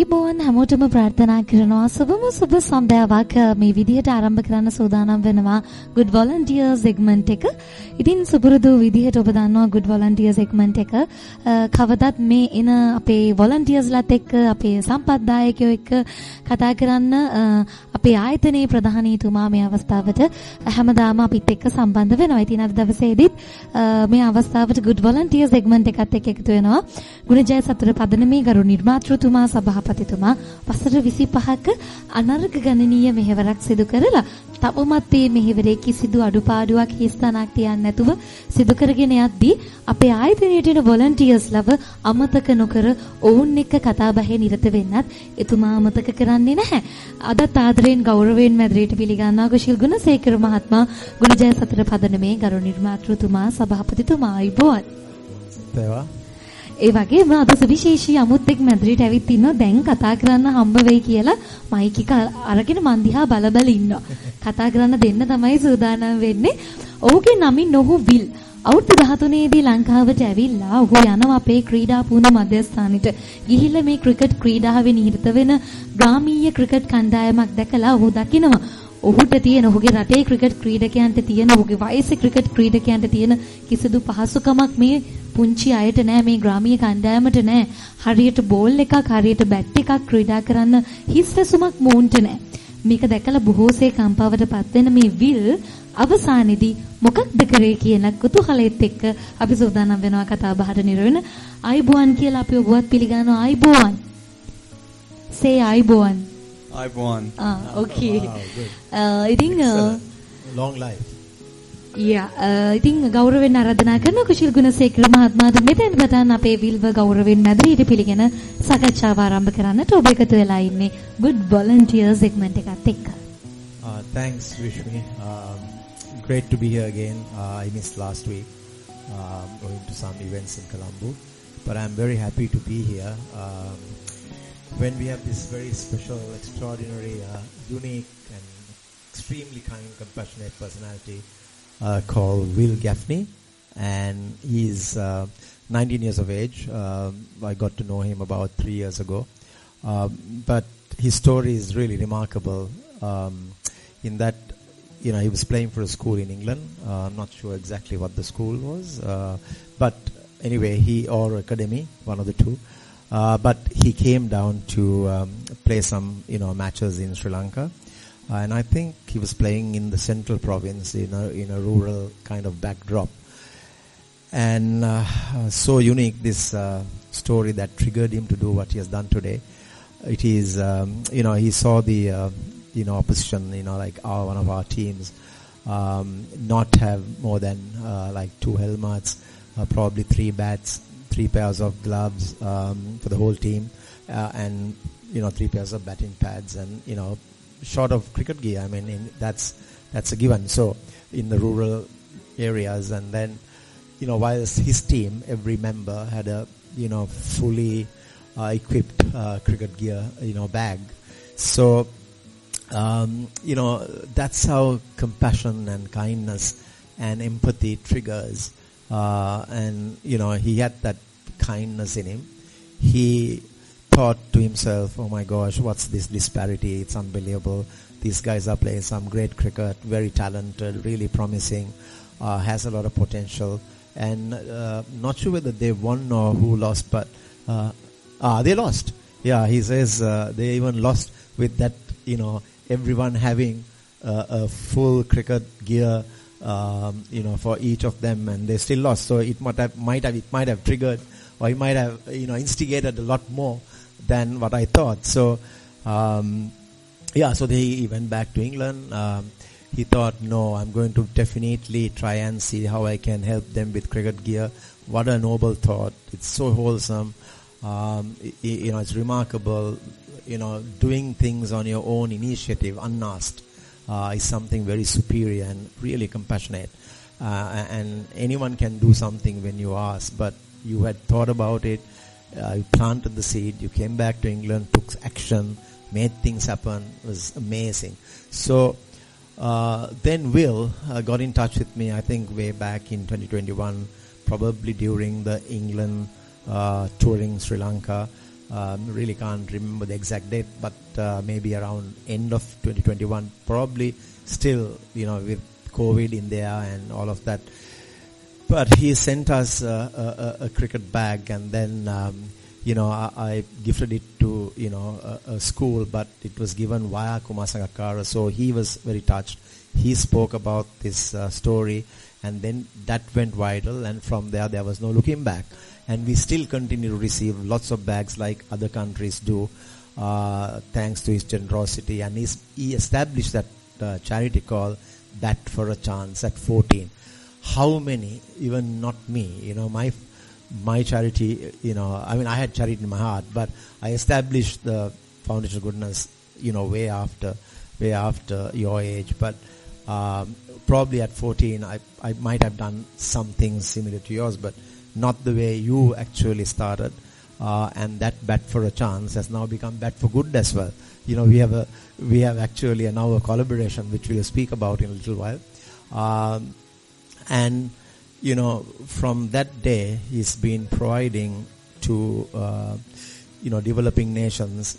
ආයුබෝවන් හැමෝටම ප්‍රාර්ථනා කරනවා සුබම සුබ සන්ධ්‍යාවක් මේ විදිහට ආරම්භ කරන්න සූදානම් වෙනවා Good Volunteer segment එක. ඉතින් සුපුරුදු විදිහට ඔබ දන්නවා Good Volunteer segment එක කවදත් මේ එන අපේ volunteersලාත් එක්ක අපේ සම්පත්දායකයෝ එක්ක කතා කරන්න අපේ ආයතනයේ ප්‍රධානීතුමා මේ අවස්ථාවට හැමදාම අපිත් එක්ක සම්බන්ධ වෙනවා. ඉතින් අද දවසේදීත් මේ අවස්ථාවට Good Volunteer segment එකත් එක්ක එකතු වෙනවා. ගුණජය සතර පදනමේ ගරු නිර්මාතෘතුමා සභාපතිතුමා වසර 25ක අනර්ග ගණනීය මෙහෙවරක් සිදු කරලා තවමත් මේ මෙහෙවරේ කිසිදු අඩුපාඩුවක් හිස්තනක් තියන්නේ නැතුව සිදු කරගෙන යද්දී අපේ ආයතනයේ තියෙන volunteersලව අමතක නොකර ඔවුන් එක්ක කතා බහේ නිරත වෙන්නත් එතුමා අමතක කරන්නේ නැහැ. අදත් ආදරයෙන් ගෞරවයෙන් මැදිරියට පිළිගන්නා කුශල් ගුණසේකර මහත්මයා ගුණජය සතර පදනමේ ගරු නිර්මාතෘතුමා සභාපතිතුමා ආයුබෝවන්. තේවා ඒ වගේම අද සුවිශේෂී අමුත්තෙක් මැදිරියට ඇවිත් ඉන්නවා. දැන් කතා කරන්න හම්බ වෙයි කියලා මයික් එක අරගෙන මන් දිහා බල ඉන්නවා. කතා කරන්න දෙන්න තමයි සූදානම් වෙන්නේ. ඔහුගේ නමින් ඔහු විල්. අවුරුදු 13 දී ලංකාවට ඇවිල්ලා ඔහු යනවා අපේ ක්‍රීඩා පුහුණු මධ්‍යස්ථානෙට. ගිහිල්ලා මේ ක්‍රිකට් ක්‍රීඩාවේ නිරත වෙන ග්‍රාමීය ක්‍රිකට් කණ්ඩායමක් දැකලා ඔහු දකිනවා ඔහුට තියෙන ඔහුගේ රටේ ක්‍රිකට් ක්‍රීඩකයන්ට තියෙන ඔහුගේ වයසේ ක්‍රිකට් ක්‍රීඩකයන්ට තියෙන කිසිදු පහසුකමක් මේ පුංචි අයට නෑ, මේ ග්‍රාමීය කණ්ඩායමට නෑ. හරියට බෝල් එකක් හරියට බැට් එකක් ක්‍රීඩා කරන්න හිස්වැසුමක් මූන්ට නෑ. මේක දැකලා බොහෝසේ කම්පාවටපත් වෙන මේ විල් අවසානයේදී මොකක්ද කරේ කියන කුතුහලයත් එක්ක අපි සූදානම් වෙනවා කතා බහට නිරවෙන. ආයිබෝවන් කියලා අපි ඔබවත් පිළිගන්නවා. ආයිබෝවන්. say ආයිබෝවන්. ආයිබෝවන්. okay. ඉතින් long life. ඉතින් ගෞරවයෙන් ආරාධනා කරන කුශල් ගුණසේකර මහත්මයාට මෙතෙන් පටන් අපේ විල්ව ගෞරවයෙන් මැදිරියට පිළිගෙන සාකච්ඡාව ආරම්භ කරන්නට ඔබ එකතු වෙලා ඉන්නේ Good Volunteer segment එකත් එක්ක. Thanks Vishmi. Great to be here again. I missed last week going to some events in Colombo, but I'm very happy to be here when we have this very special, extraordinary, unique and extremely kind, compassionate personality called Will Gaffney, and he's 19 years of age. I got to know him about 3 years ago, but his story is really remarkable in that, you know, he was playing for a school in England. I'm not sure exactly what the school was, but anyway, or academy, one of the two. But he came down to play some, you know, matches in Sri Lanka. And I think he was playing in the central province in a rural kind of backdrop. And so unique this story that triggered him to do what he has done today. It is, you know, he saw the, you know, opposition, you know, like one of our teams not have more than like 2 helmets, probably 3 bats, 3 pairs of gloves for the whole team, and, you know, 3 pairs of batting pads and, you know, short of cricket gear. I mean, that's a given. So in the rural areas, and then, you know, whilst his team, every member had a, you know, fully equipped cricket gear, you know, bag. So, you know, that's how compassion and kindness and empathy triggers. And, you know, he had that kindness in him. He thought to himself, oh my gosh, what's this disparity? It's unbelievable. These guys are playing some great cricket, very talented, really promising, has a lot of potential. And not sure whether they won or who lost, but they lost. Yeah, he says they even lost with that, you know, everyone having a full cricket gear, you know, for each of them, and they still lost. So it might have triggered, or it might have, you know, instigated a lot more than what I thought. So, so he went back to England. He thought, no, I'm going to definitely try and see how I can help them with cricket gear. What a noble thought. It's so wholesome. You know, it's remarkable. You know, doing things on your own initiative, unasked, is something very superior and really compassionate. And anyone can do something when you ask, but you had thought about it. You planted the seed, you came back to England, took action, made things happen. It was amazing. So then Will got in touch with me, I think way back in 2021, probably during the England touring Sri Lanka. Really can't remember the exact date, but maybe around end of 2021, probably still, with COVID in there and all of that. But he sent us a cricket bag, and then, I gifted it to, a school, but it was given via Kumar Sangakkara, so he was very touched. He spoke about this story, and then that went viral, and from there was no looking back. And we still continue to receive lots of bags like other countries do, thanks to his generosity. And he established that charity called Bat for a Chance at 14. How many, even not me, my charity, I had charity in my heart, but I established the Foundation of Goodness, way after your age. But probably at 14, I might have done something similar to yours, but not the way you actually started. And that Bat for a Chance has now become Bat for Good as well. We have actually now a collaboration which we'll speak about in a little while. And from that day, he's been providing to developing nations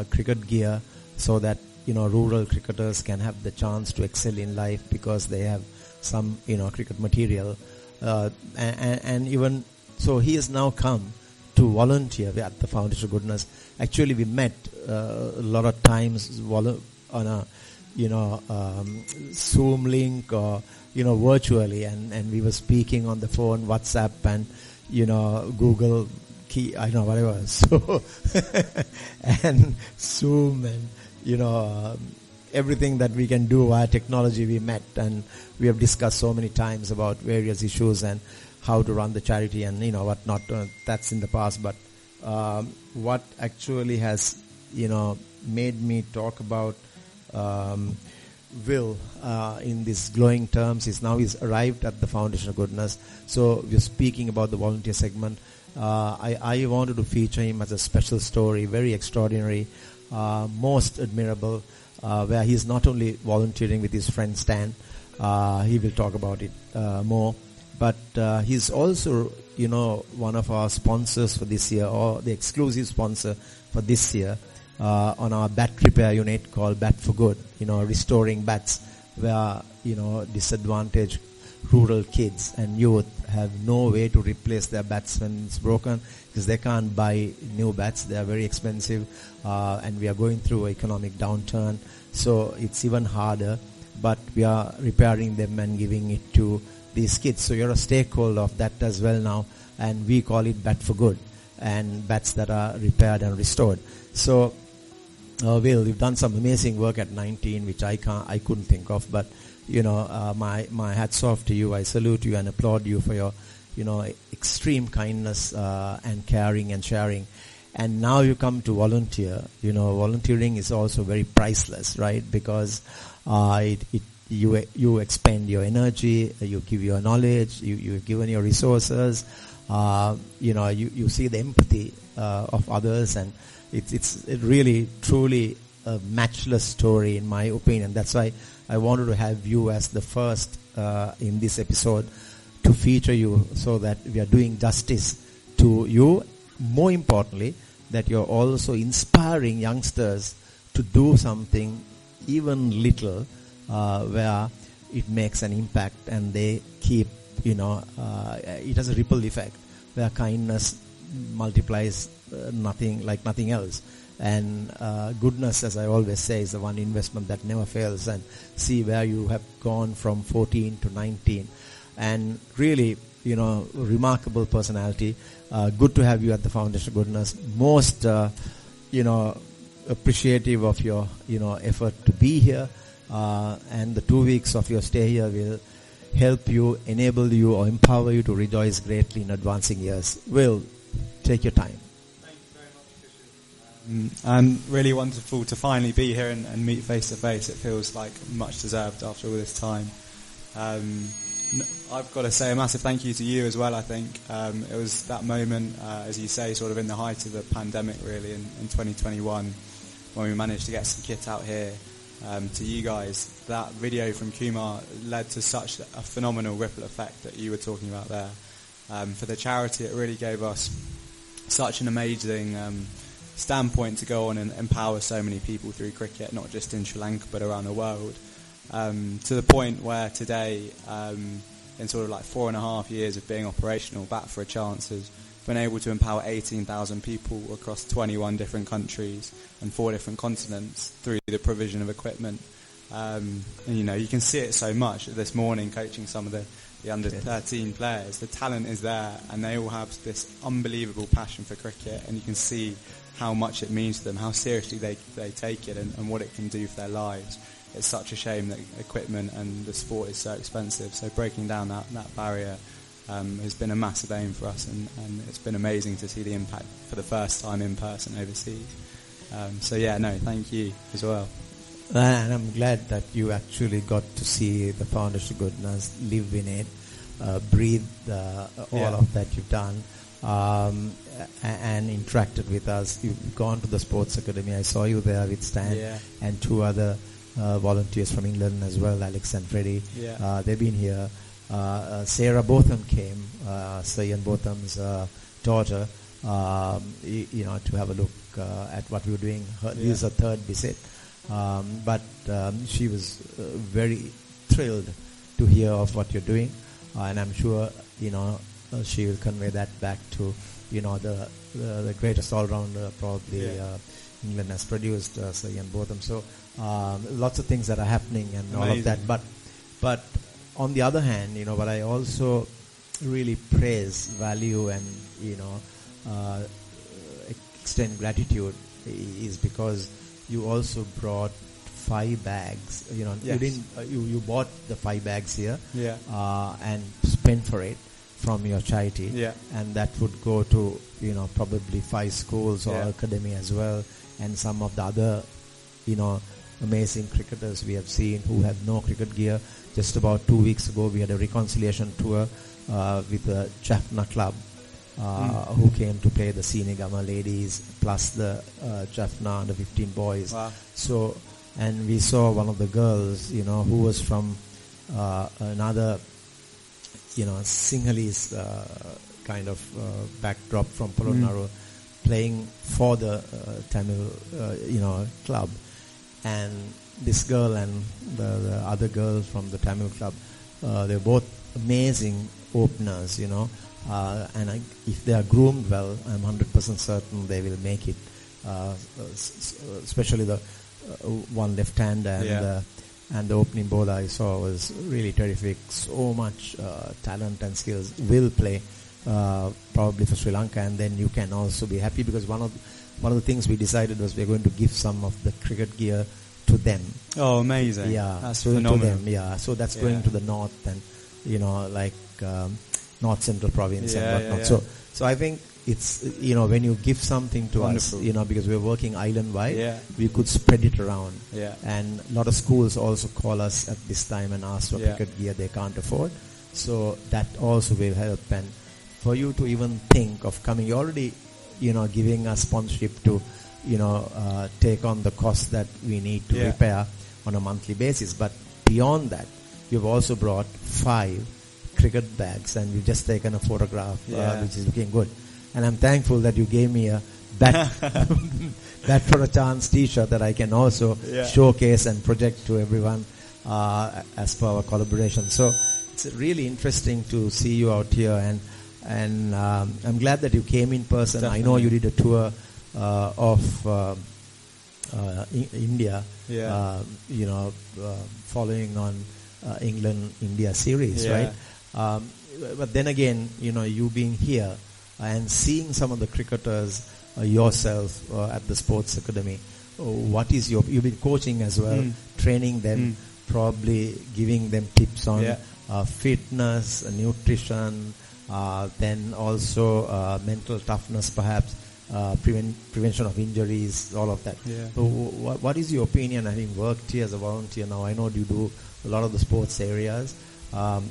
cricket gear, so that rural cricketers can have the chance to excel in life because they have some cricket material. And even so, he has now come to volunteer at the Foundation of Goodness. Actually, we met a lot of times on a Zoom link or virtually, and we were speaking on the phone, WhatsApp, and Google key, whatever. So and Zoom, and everything that we can do via technology, we met, and we have discussed so many times about various issues and how to run the charity and what not. That's in the past, but what actually has made me talk about Will in these glowing terms is now he's arrived at the Foundation of Goodness. So we're speaking about the volunteer segment. I wanted to feature him as a special story, very extraordinary, most admirable, where he's not only volunteering with his friend Stan, he will talk about it more, but he's also one of our sponsors for this year, or the exclusive sponsor for this year, on our bat repair unit called Bat for Good, restoring bats where, disadvantaged rural kids and youth have no way to replace their bats when it's broken, because they can't buy new bats. They are very expensive, and we are going through an economic downturn, so it's even harder, but we are repairing them and giving it to these kids. So you're a stakeholder of that as well now, and we call it Bat for Good, and bats that are repaired and restored. So Will, you've done some amazing work at 19, which I couldn't think of, but my hats off to you. I salute you and applaud you for your extreme kindness and caring and sharing. And now you come to volunteer. Volunteering is also very priceless, right? Because you expend your energy, you give your knowledge, you've given your resources, you see the empathy of others, and it's really truly a matchless story in my opinion. That's why I wanted to have you as the first in this episode to feature you, so that we are doing justice to you. More importantly, that you're also inspiring youngsters to do something even little where it makes an impact, and they keep, it has a ripple effect where kindness multiplies nothing else. And goodness, as I always say, is the one investment that never fails. And see where you have gone from 14 to 19, and really, remarkable personality. Good to have you at the Foundation of Goodness. Most, appreciative of your, effort to be here. And the 2 weeks of your stay here will help you, enable you, or empower you to rejoice greatly in advancing years. Will, take your time. Thank you very much, Kishan. And really wonderful to finally be here and meet face to face. It feels like much deserved after all this time. I've got to say a massive thank you to you as well. I think it was that moment, as you say, sort of in the height of the pandemic, really, in 2021, when we managed to get some kit out here to you guys. That video from Kumar led to such a phenomenal ripple effect that you were talking about there. For the charity, it really gave us such an amazing standpoint to go on and empower so many people through cricket, not just in Sri Lanka but around the world, to the point where today, in sort of like 4.5 years of being operational, Bat for a Chance has been able to empower 18,000 people across 21 different countries and 4 different continents through the provision of equipment. And you can see it so much. This morning, coaching some of the under 13 players, the talent is there, and they all have this unbelievable passion for cricket, and you can see how much it means to them, how seriously they take it, and what it can do for their lives. It's such a shame that equipment and the sport is so expensive. So breaking down that barrier has been a massive aim for us, and it's been amazing to see the impact for the first time in person overseas. Thank you as well. And I'm glad that you actually got to see the Foundation Goodness, live in it, breathe all of that you've done, and interacted with us. You've gone to the Sports Academy. I saw you there with Stan and 2 other volunteers from England as well, Alex and Freddie. They've been here. Sarah Botham came, Sir Ian Botham's daughter, to have a look at what we were doing. This is her 3rd visit. But she was very thrilled to hear of what you're doing, and I'm sure she will convey that back to the greatest all-rounder probably England has produced, Sir Ian Botham. So lots of things that are happening and Amazing. All of that. But on the other hand, what I also really praise, value, and extend gratitude is because you also brought 5 bags. You bought the 5 bags here, and spent for it from your charity, and that would go to probably 5 schools or academy as well, and some of the other amazing cricketers we have seen who have no cricket gear. Just about 2 weeks ago, we had a reconciliation tour with the Jaffna Club, who came to play the Senegama ladies plus the Jaffna under 15 boys. Wow. So, and we saw one of the girls, who was from another, Sinhalese kind of backdrop from Polonnaruwa, playing for the Tamil, club. And this girl and the other girl from the Tamil club, they're both amazing openers, and if they are groomed well, I'm 100% certain they will make it, especially the one left-hander and the opening bowler I saw was really terrific. So much talent and skills. Will play probably for Sri Lanka, and then you can also be happy because one of the things we decided was we're going to give some of the cricket gear to them. Oh, amazing! Yeah, that's so phenomenal. To them, yeah. So that's going to the north and North Central Province and whatnot. Yeah. So I think it's when you give something to Wonderful. us, because we're working island wide, we could spread it around. Yeah. And a lot of schools also call us at this time and ask for cricket gear they can't afford. So that also will help. And for you to even think of coming, you're already giving us sponsorship to take on the cost that we need to repair on a monthly basis. But beyond that, you've also brought 5 cricket bags, and you've just taken a photograph, which is looking good. And I'm thankful that you gave me a Bat for a Chance t-shirt that I can also showcase and project to everyone as per our collaboration. So it's really interesting to see you out here, and I'm glad that you came in person. Definitely. I know you did a tour of India, following on England-India series, right? But then again, you being here and seeing some of the cricketers yourself at the Sports Academy, what is you've been coaching as well, training them, probably giving them tips on fitness, nutrition, then also mental toughness perhaps, prevention of injuries, all of that. So what is your opinion, having worked here as a volunteer now? I know you do a lot of the sports areas.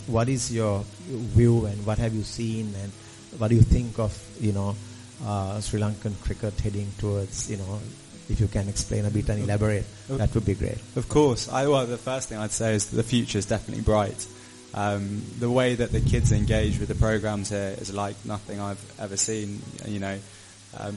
What is your view, and what have you seen, and what do you think of Sri Lankan cricket heading towards, if you can explain a bit and elaborate, that would be great. Of course. The first thing I'd say is the future is definitely bright. The way that the kids engage with the programs here is like nothing I've ever seen.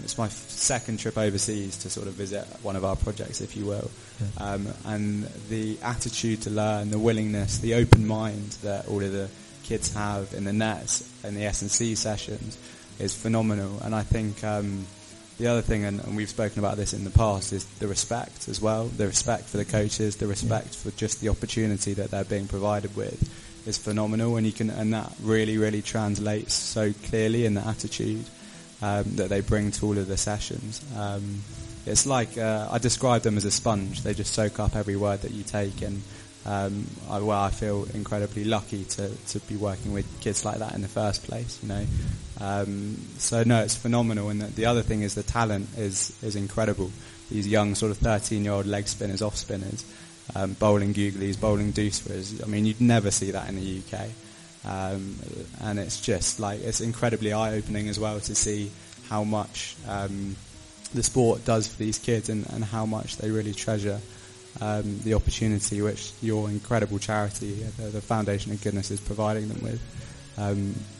it's my second trip overseas to sort of visit one of our projects, if you will. Yeah. And the attitude to learn, the willingness, the open mind that all of the kids have in the nets and the S&C sessions is phenomenal. And I think the other thing, and we've spoken about this in the past, is the respect as well. The respect for the coaches, the respect for just the opportunity that they're being provided with is phenomenal. And that really, really translates so clearly in the attitude that they bring to all of the sessions. It's like, I describe them as a sponge. They just soak up every word that you take, and I feel incredibly lucky to be working with kids like that in the first place, you know. So no, it's phenomenal. And the other thing is the talent is incredible. These young sort of 13-year-old leg spinners, off spinners, bowling googlies, bowling deuceras. I mean, you'd never see that in the UK. And it's just like, it's incredibly eye-opening as well to see how much the sport does for these kids, and how much they really treasure the opportunity which your incredible charity, the Foundation of Goodness, is providing them with.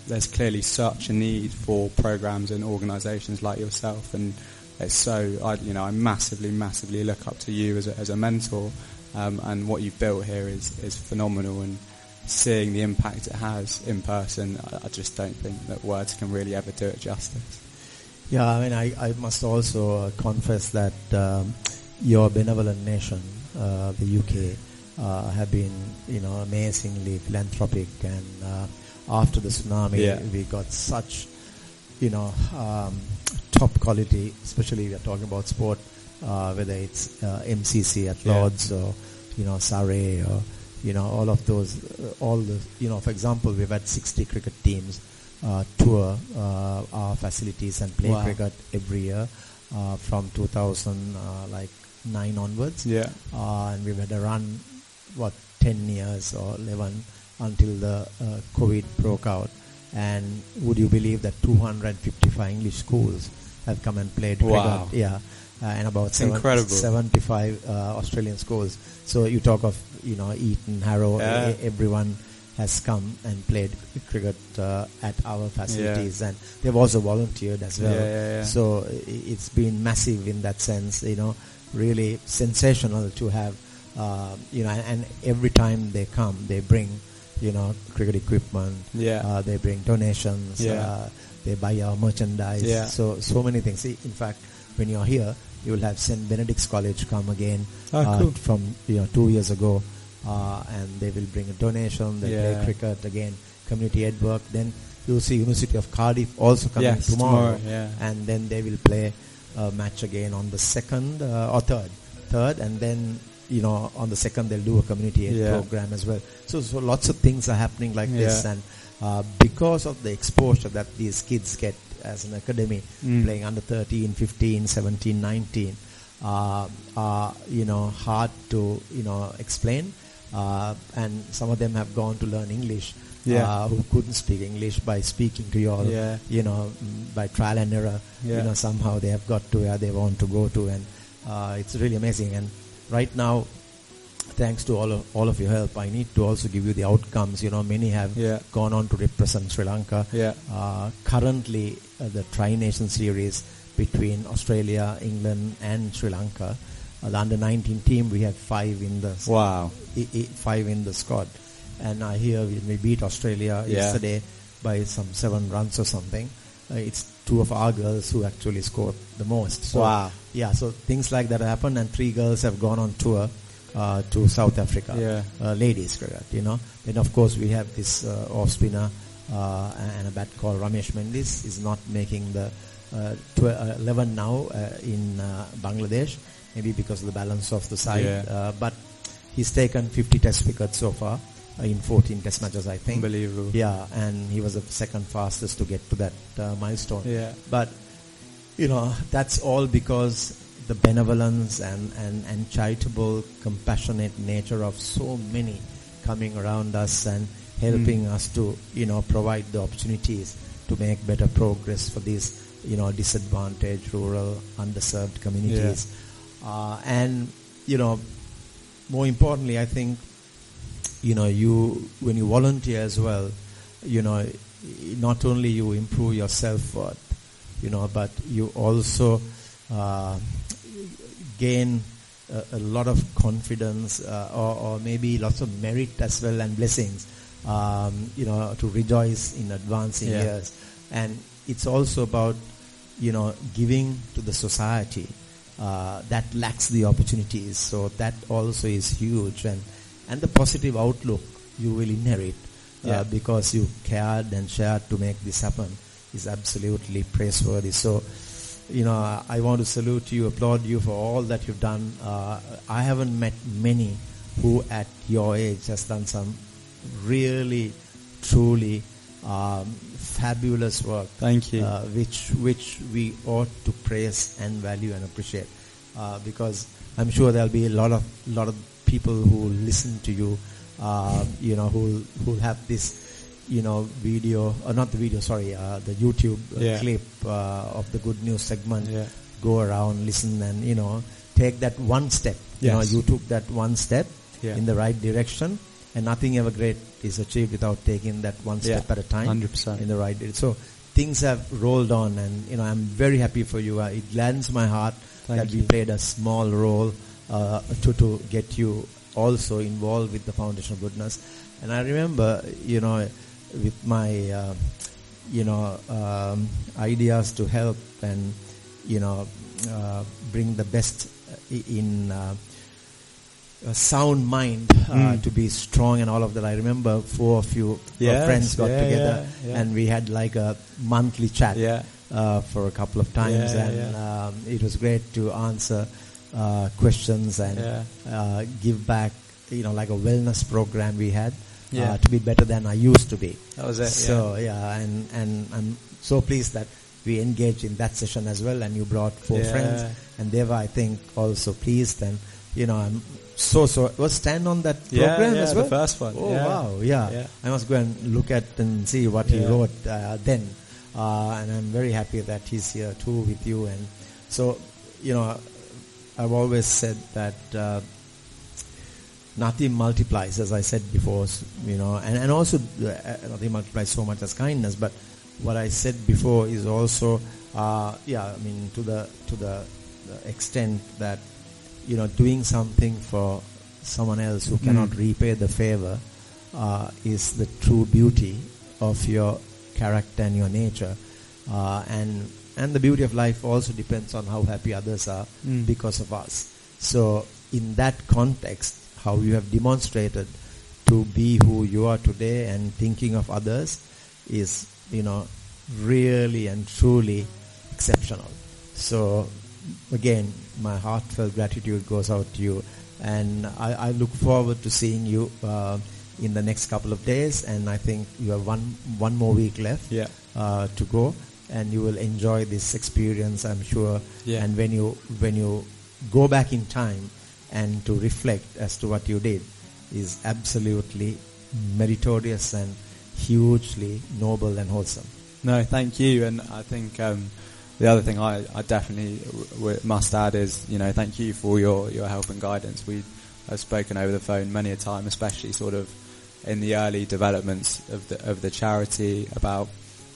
There's clearly such a need for programs and organisations like yourself, and it's so, I massively, massively look up to you as a mentor, and what you've built here is phenomenal, and seeing the impact it has in person, I just don't think that words can really ever do it justice. Yeah, I mean, I must also confess that your benevolent nation, the UK, have been, amazingly philanthropic, and after the tsunami, we got such, top quality, especially we are talking about sport, whether it's MCC at Lords or, Surrey or, all of those, for example, we've had 60 cricket teams tour our facilities and play cricket every year from 2009 onwards. Yeah. And we've had a run, 10 years or 11 until the COVID broke out. And would you believe that 255 English schools have come and played cricket? Yeah. And about 75 Australian schools. So you talk of, Eton, Harrow, everyone has come and played cricket at our facilities, and they've also volunteered as well. So it's been massive in that sense, really sensational to have, and every time they come, they bring, cricket equipment, they bring donations, they buy our merchandise, so many things. In fact, when you're here, you will have St. Benedict's College come again from 2 years ago, and they will bring a donation, they play cricket again, community ed work. Then you'll see University of Cardiff also coming tomorrow, and then they will play a match again on the second or third, and then on the second they'll do a community ed program as well. So lots of things are happening like this, and because of the exposure that these kids get as an academy, playing under 13, 15, 17, 19, are hard to explain, and some of them have gone to learn English, who couldn't speak English, by speaking to you all, by trial and error, somehow they have got to where they want to go to, and it's really amazing. And right now, thanks to all of your help, I need to also give you the outcomes. Many have gone on to represent Sri Lanka. Currently, the Tri-Nation Series between Australia, England and Sri Lanka, the under-19 team, we have 5 in the 5 in the squad. And I hear we beat Australia yesterday by some 7 runs or something. It's 2 of our girls who actually scored the most. So, so things like that happen, and 3 girls have gone on tour to South Africa, ladies cricket, Then of course we have this off spinner and a bat called Ramesh Mendis is not making the 11 now in Bangladesh, maybe because of the balance of the side, but he's taken 50 test wickets so far in 14 test matches, I think. Unbelievable. Yeah, and he was the second fastest to get to that milestone. But that's all because the benevolence and charitable, compassionate nature of so many coming around us and helping us to, provide the opportunities to make better progress for these, disadvantaged, rural, underserved communities. And, more importantly, I think, when you volunteer as well, not only you improve your self-worth, but you also gain a lot of confidence or maybe lots of merit as well and blessings, to rejoice in advancing years. And it's also about, giving to the society that lacks the opportunities. So that also is huge. And the positive outlook you will inherit because you cared and shared to make this happen is absolutely praiseworthy. So, I want to salute you, applaud you for all that you've done. I haven't met many who at your age has done some really, truly fabulous work. Thank you. Which we ought to praise and value and appreciate. Because I'm sure there'll be a lot of people who listen to you, who have this, video, or not the video, sorry, the YouTube clip of the Good News segment, go around, listen, and, take that one step. You took that one step in the right direction, and nothing ever great is achieved without taking that one step at a time 100%. in the right direction. So things have rolled on, and, I'm very happy for you. It gladdens my heart that we played a small role to get you also involved with the Foundation of Goodness. And I remember, with my, ideas to help and, bring the best in a sound mind to be strong and all of that. I remember 4 of you friends got together and we had like a monthly chat for a couple of times, it was great to answer questions and give back, like a wellness program we had. To be better than I used to be. That was it. So and I'm so pleased that we engaged in that session as well, and you brought 4 friends, and they were, I think, also pleased. And I'm so was Stan on that program as well? The first one. Oh wow, I must go and look at and see what he wrote then, and I'm very happy that he's here too with you. And so I've always said that. Nothing multiplies, as I said before, and also nothing multiplies so much as kindness. But what I said before is also, to the extent that, doing something for someone else who cannot repay the favor is the true beauty of your character and your nature, and the beauty of life also depends on how happy others are because of us. So in that context, how you have demonstrated to be who you are today and thinking of others is, really and truly exceptional. So again, my heartfelt gratitude goes out to you, and I look forward to seeing you in the next couple of days, and I think you have one more week left to go, and you will enjoy this experience, I'm sure. And when you go back in time and to reflect as to what you did is absolutely meritorious and hugely noble and wholesome. No, thank you. And I think the other thing I definitely must add is, thank you for your help and guidance. I've spoken over the phone many a time, especially sort of in the early developments of the charity, about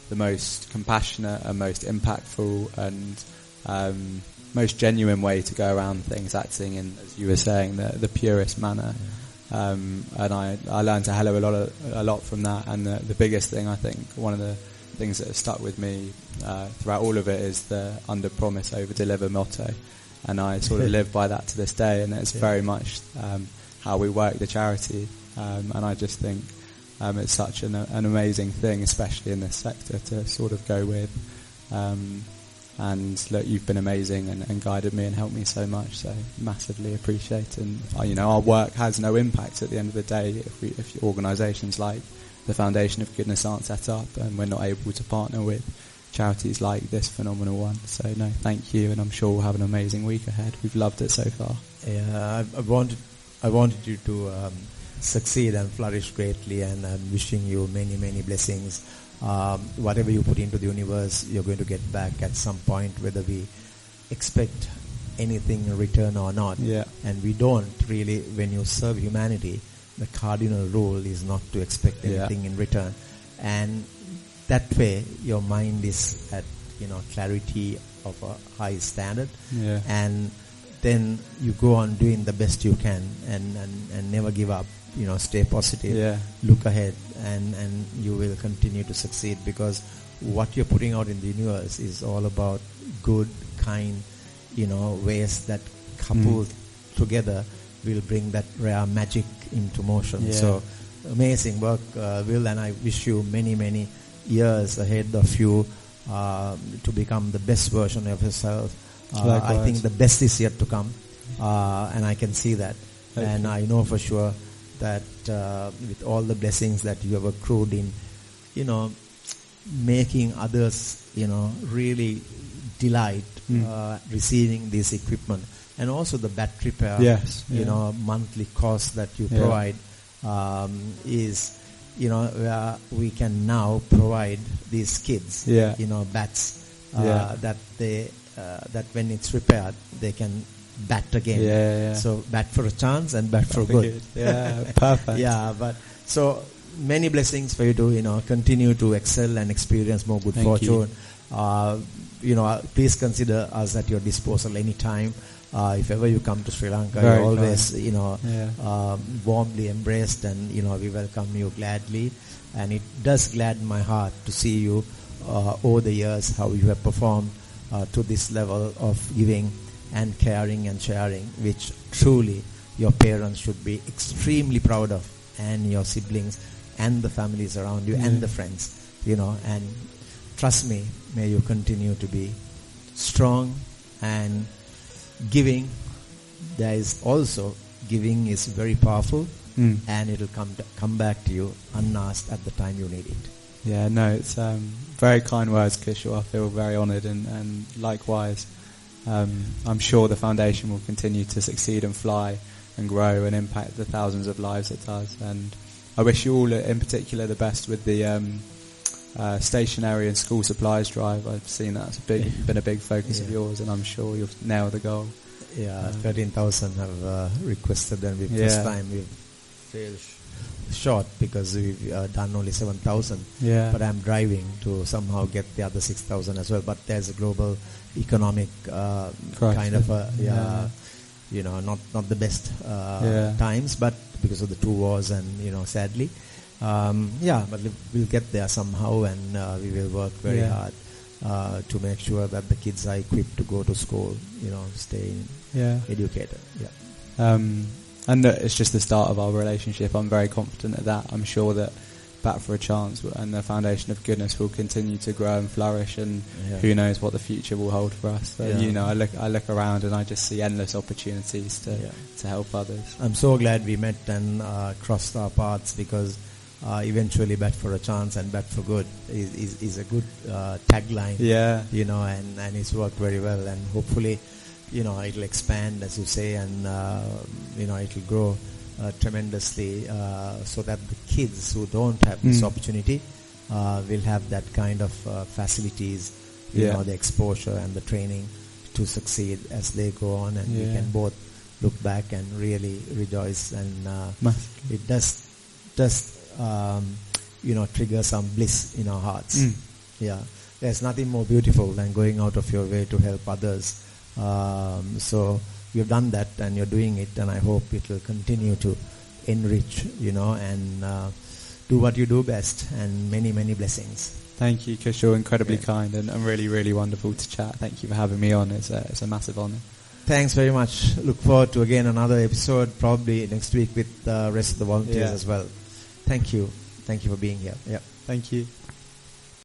the most compassionate and most impactful and most genuine way to go around things, acting in, as you were saying, the purest manner. And I learned a hell of a lot from that. And the biggest thing, I think, one of the things that have stuck with me throughout all of it is the under promise, over deliver motto. And I sort of live by that to this day, and it's very much how we work the charity. And I just think it's such an amazing thing, especially in this sector, to sort of go with. And look, you've been amazing and guided me and helped me so much, so massively appreciate. And our work has no impact at the end of the day if organisations like the Foundation of Goodness aren't set up, and we're not able to partner with charities like this phenomenal one. So no, thank you, and I'm sure we'll have an amazing week ahead. We've loved it so far. Yeah, I wanted you to succeed and flourish greatly, and I'm wishing you many, many blessings. Whatever you put into the universe, you're going to get back at some point, whether we expect anything in return or not. And we don't really. When you serve humanity, the cardinal rule is not to expect anything in return. And that way, your mind is at clarity of a high standard. Yeah. And then you go on doing the best you can and never give up. Stay positive. Yeah. Look ahead, and you will continue to succeed, because what you're putting out in the universe is all about good, kind, ways that coupled together will bring that rare magic into motion. Yeah. So amazing work, Will, and I wish you many, many years ahead of you to become the best version of yourself. I think the best is yet to come, and I can see that. Thank and you. I know for sure that with all the blessings that you have accrued in, making others, really delight receiving this equipment, and also the battery pair, Yes. monthly cost that you provide is, where we can now provide these kids, bats that they that when it's repaired they can bat again. Yeah. So bat for a chance and bat for good. Yeah, perfect. Yeah, but so many blessings for you to continue to excel and experience more good Thank fortune. Please consider us at your disposal anytime. If ever you come to Sri Lanka, Very you're always kind. warmly embraced, and we welcome you gladly. And it does gladden my heart to see you over the years, how you have performed to this level of giving and caring and sharing, which truly your parents should be extremely proud of, and your siblings and the families around you and the friends, and trust me, may you continue to be strong and giving. There is also, giving is very powerful, and it'll come back to you unasked at the time you need it. Yeah, no, it's very kind words, Kishore. I feel very honoured, and likewise, I'm sure the foundation will continue to succeed and fly and grow and impact the thousands of lives it does. And I wish you all, in particular, the best with the stationery and school supplies drive. I've seen that's been a big focus of yours, and I'm sure you'll nail the goal. Yeah, 13,000 have requested, and first time we've failed short because we've done only 7,000. Yeah. But I'm driving to somehow get the other 6,000 as well. But there's a global economic kind of not the best times, but because of the two wars and sadly, but we'll get there somehow, and we will work very hard to make sure that the kids are equipped to go to school, stay educated. And it's just the start of our relationship. I'm very confident of that. I'm sure that Bat for a Chance and the Foundation of Goodness will continue to grow and flourish, and who knows what the future will hold for us. But, I look around and I just see endless opportunities to help others. I'm so glad we met and crossed our paths, because eventually Bat for a Chance and Bat for Good is a good tagline. And it's worked very well, and hopefully it'll expand, as you say, and it'll grow tremendously, so that the kids who don't have this opportunity will have that kind of facilities, the exposure and the training to succeed as they go on, and we can both look back and really rejoice, and it does trigger some bliss in our hearts. There's nothing more beautiful than going out of your way to help others. So you've done that, and you're doing it, and I hope it will continue to enrich, and do what you do best, and many, many blessings. Thank you, Kishore. Incredibly kind, and really, really wonderful to chat. Thank you for having me on. It's a massive honour. Thanks very much. Look forward to again another episode, probably next week, with the rest of the volunteers as well. Thank you. Thank you for being here. Thank you.